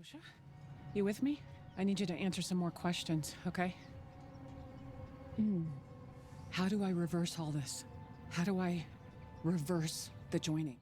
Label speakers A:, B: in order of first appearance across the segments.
A: Scotia, you with me? I need you to answer some more questions, okay? How do I reverse all this? How do I reverse the joining?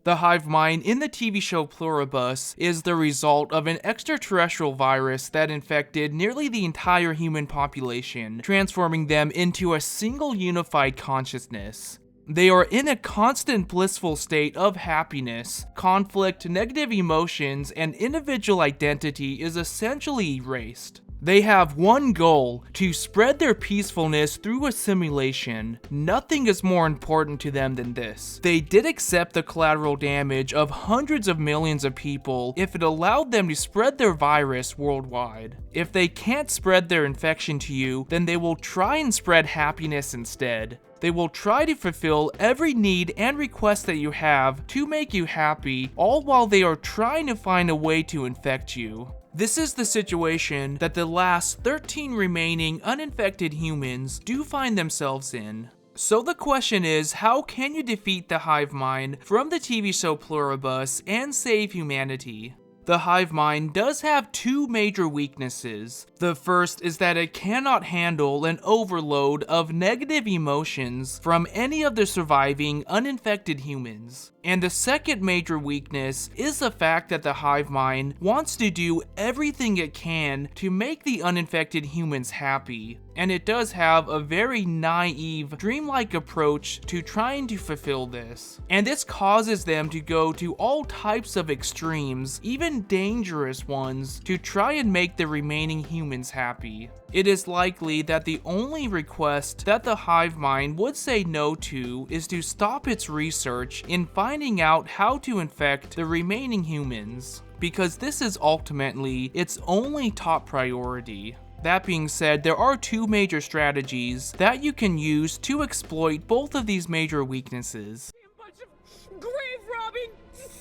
B: The Hivemind in the TV show Pluribus is the result of an extraterrestrial virus that infected nearly the entire human population, transforming them into a single unified consciousness. They are in a constant blissful state of happiness. Conflict, negative emotions, and individual identity is essentially erased. They have one goal: to spread their peacefulness through assimilation. Nothing is more important to them than this. They did accept the collateral damage of hundreds of millions of people if it allowed them to spread their virus worldwide. If they can't spread their infection to you, then they will try and spread happiness instead. They will try to fulfill every need and request that you have to make you happy, all while they are trying to find a way to infect you. This is the situation that the last 13 remaining uninfected humans do find themselves in. So the question is, how can you defeat the Hivemind from the TV show Pluribus and save humanity? The Hivemind does have two major weaknesses. The first is that it cannot handle an overload of negative emotions from any of the surviving uninfected humans. And the second major weakness is the fact that the Hivemind wants to do everything it can to make the uninfected humans happy. And it does have a very naive, dreamlike approach to trying to fulfill this. And this causes them to go to all types of extremes, even dangerous ones, to try and make the remaining humans happy. It is likely that the only request that the Hivemind would say no to is to stop its research in finding out how to infect the remaining humans, because this is ultimately its only top priority. That being said, there are two major strategies that you can use to exploit both of these major weaknesses.
A: A bunch of grave-robbing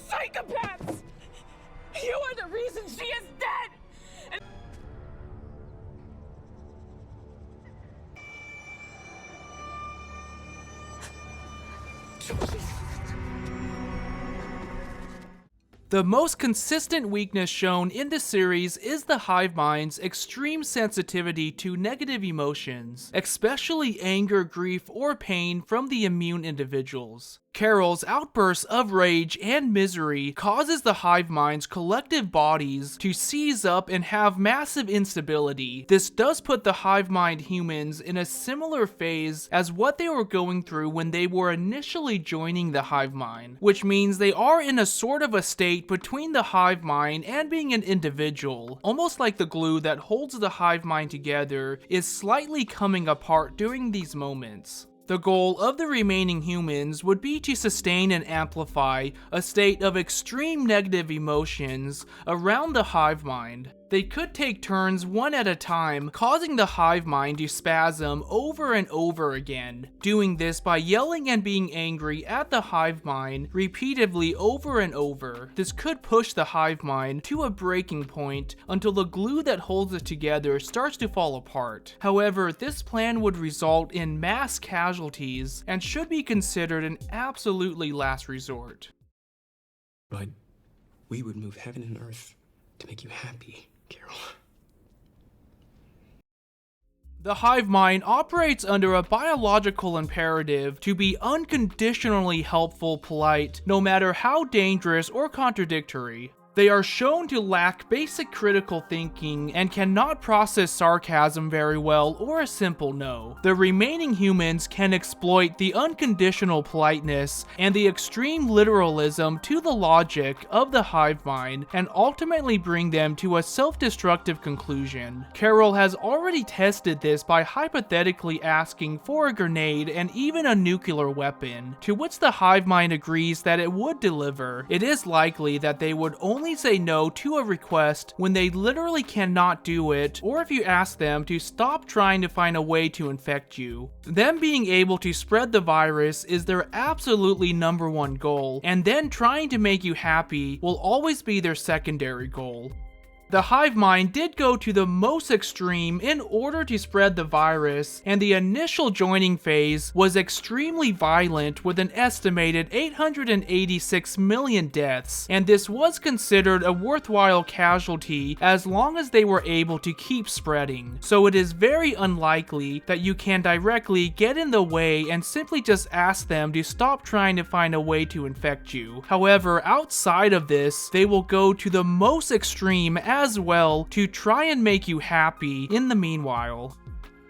A: psychopaths! You are the reason she is dead!
B: The most consistent weakness shown in the series is the Hivemind's extreme sensitivity to negative emotions, especially anger, grief, or pain from the immune individuals. Carol's outbursts of rage and misery causes the Hivemind's collective bodies to seize up and have massive instability. This does put the Hivemind humans in a similar phase as what they were going through when they were initially joining the Hivemind, which means they are in a sort of a state between the Hivemind and being an individual, almost like the glue that holds the Hivemind together is slightly coming apart during these moments. The goal of the remaining humans would be to sustain and amplify a state of extreme negative emotions around the Hivemind. They could take turns one at a time, causing the Hivemind to spasm over and over again. Doing this by yelling and being angry at the Hivemind repeatedly over and over. This could push the Hivemind to a breaking point until the glue that holds it together starts to fall apart. However, this plan would result in mass casualties and should be considered an absolutely last resort.
C: But we would move heaven and earth to make you happy, Carol.
B: The Hivemind operates under a biological imperative to be unconditionally helpful, polite, no matter how dangerous or contradictory. They are shown to lack basic critical thinking and cannot process sarcasm very well or a simple no. The remaining humans can exploit the unconditional politeness and the extreme literalism to the logic of the Hivemind and ultimately bring them to a self-destructive conclusion. Carol has already tested this by hypothetically asking for a grenade and even a nuclear weapon, to which the Hivemind agrees that it would deliver. It is likely that they would only say no to a request when they literally cannot do it, or if you ask them to stop trying to find a way to infect you. Them being able to spread the virus is their absolutely number one goal, and then trying to make you happy will always be their secondary goal. The Hivemind did go to the most extreme in order to spread the virus, and the initial joining phase was extremely violent with an estimated 886 million deaths, and this was considered a worthwhile casualty as long as they were able to keep spreading. So it is very unlikely that you can directly get in the way and simply just ask them to stop trying to find a way to infect you. However, outside of this, they will go to the most extreme as well to try and make you happy in the meanwhile.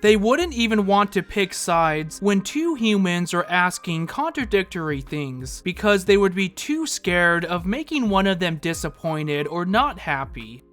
B: They wouldn't even want to pick sides when two humans are asking contradictory things because they would be too scared of making one of them disappointed or not happy.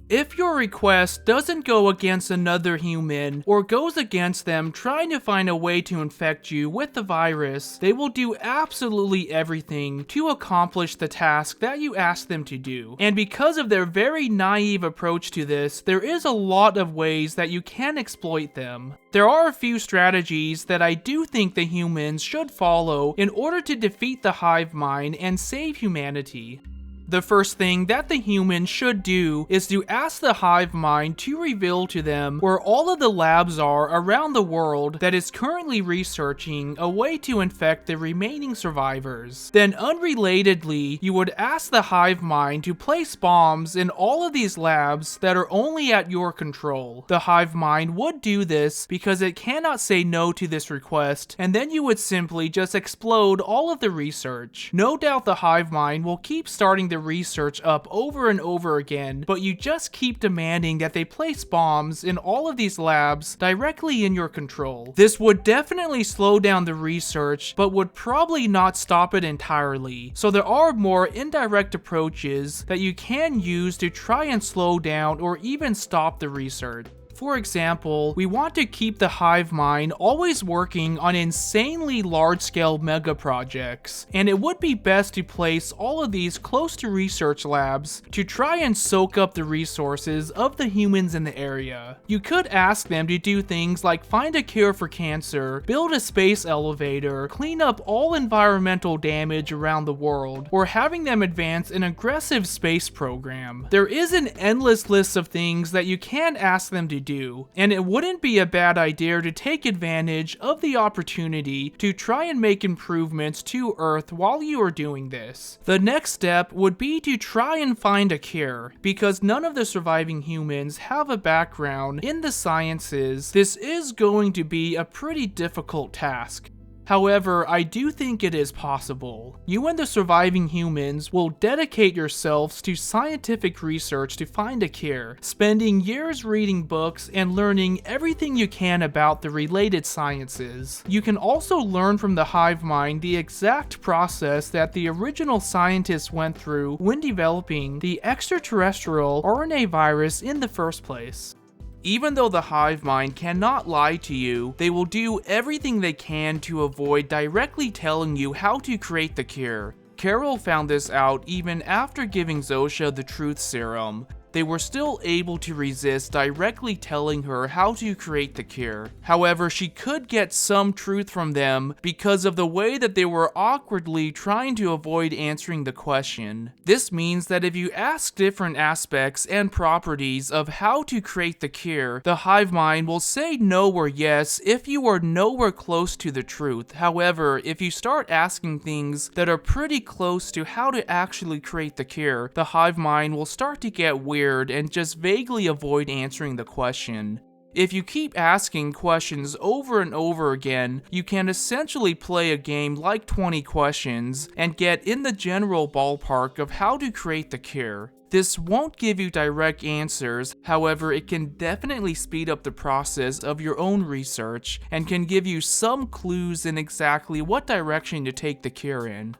B: If your request doesn't go against another human or goes against them trying to find a way to infect you with the virus, they will do absolutely everything to accomplish the task that you asked them to do. And because of their very naive approach to this, there is a lot of ways that you can exploit them. There are a few strategies that I do think the humans should follow in order to defeat the Hivemind and save humanity. The first thing that the humans should do is to ask the Hivemind to reveal to them where all of the labs are around the world that is currently researching a way to infect the remaining survivors. Then unrelatedly, you would ask the Hivemind to place bombs in all of these labs that are only at your control. The Hivemind would do this because it cannot say no to this request, and then you would simply just explode all of the research. No doubt the Hivemind will keep starting the research up over and over again, but you just keep demanding that they place bombs in all of these labs directly in your control. This would definitely slow down the research, but would probably not stop it entirely. So there are more indirect approaches that you can use to try and slow down or even stop the research. For example, we want to keep the Hivemind always working on insanely large-scale mega projects, and it would be best to place all of these close to research labs to try and soak up the resources of the humans in the area. You could ask them to do things like find a cure for cancer, build a space elevator, clean up all environmental damage around the world, or having them advance an aggressive space program. There is an endless list of things that you can ask them to do, and it wouldn't be a bad idea to take advantage of the opportunity to try and make improvements to Earth while you are doing this. The next step would be to try and find a cure. Because none of the surviving humans have a background in the sciences, this is going to be a pretty difficult task. However, I do think it is possible. You and the surviving humans will dedicate yourselves to scientific research to find a cure, spending years reading books and learning everything you can about the related sciences. You can also learn from the Hivemind the exact process that the original scientists went through when developing the extraterrestrial RNA virus in the first place. Even though the Hivemind cannot lie to you, they will do everything they can to avoid directly telling you how to create the cure. Carol found this out even after giving Zosha the truth serum. They were still able to resist directly telling her how to create the cure. However, she could get some truth from them because of the way that they were awkwardly trying to avoid answering the question. This means that if you ask different aspects and properties of how to create the cure, the Hivemind will say no or yes if you are nowhere close to the truth. However, if you start asking things that are pretty close to how to actually create the cure, the Hivemind will start to get weird and just vaguely avoid answering the question. If you keep asking questions over and over again, you can essentially play a game like 20 questions and get in the general ballpark of how to create the cure. This won't give you direct answers, however it can definitely speed up the process of your own research and can give you some clues in exactly what direction to take the cure in.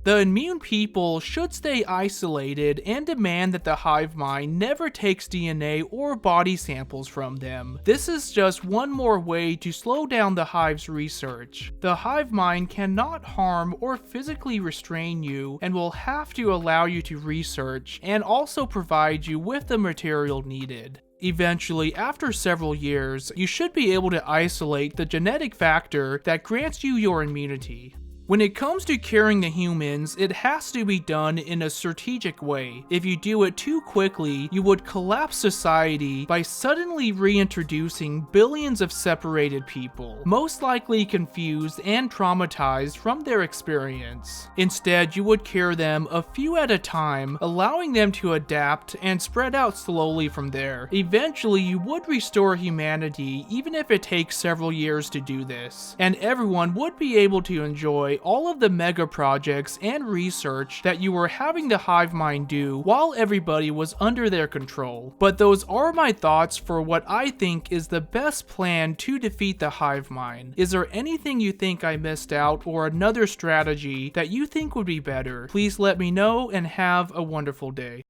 B: The immune people should stay isolated and demand that the Hivemind never takes DNA or body samples from them. This is just one more way to slow down the Hive's research. The Hivemind cannot harm or physically restrain you and will have to allow you to research and also provide you with the material needed. Eventually, after several years, you should be able to isolate the genetic factor that grants you your immunity. When it comes to curing the humans, it has to be done in a strategic way. If you do it too quickly, you would collapse society by suddenly reintroducing billions of separated people, most likely confused and traumatized from their experience. Instead, you would cure them a few at a time, allowing them to adapt and spread out slowly from there. Eventually, you would restore humanity, even if it takes several years to do this, and everyone would be able to enjoy all of the mega projects and research that you were having the Hivemind do while everybody was under their control. But those are my thoughts for what I think is the best plan to defeat the Hivemind. Is there anything you think I missed out or another strategy that you think would be better? Please let me know and have a wonderful day.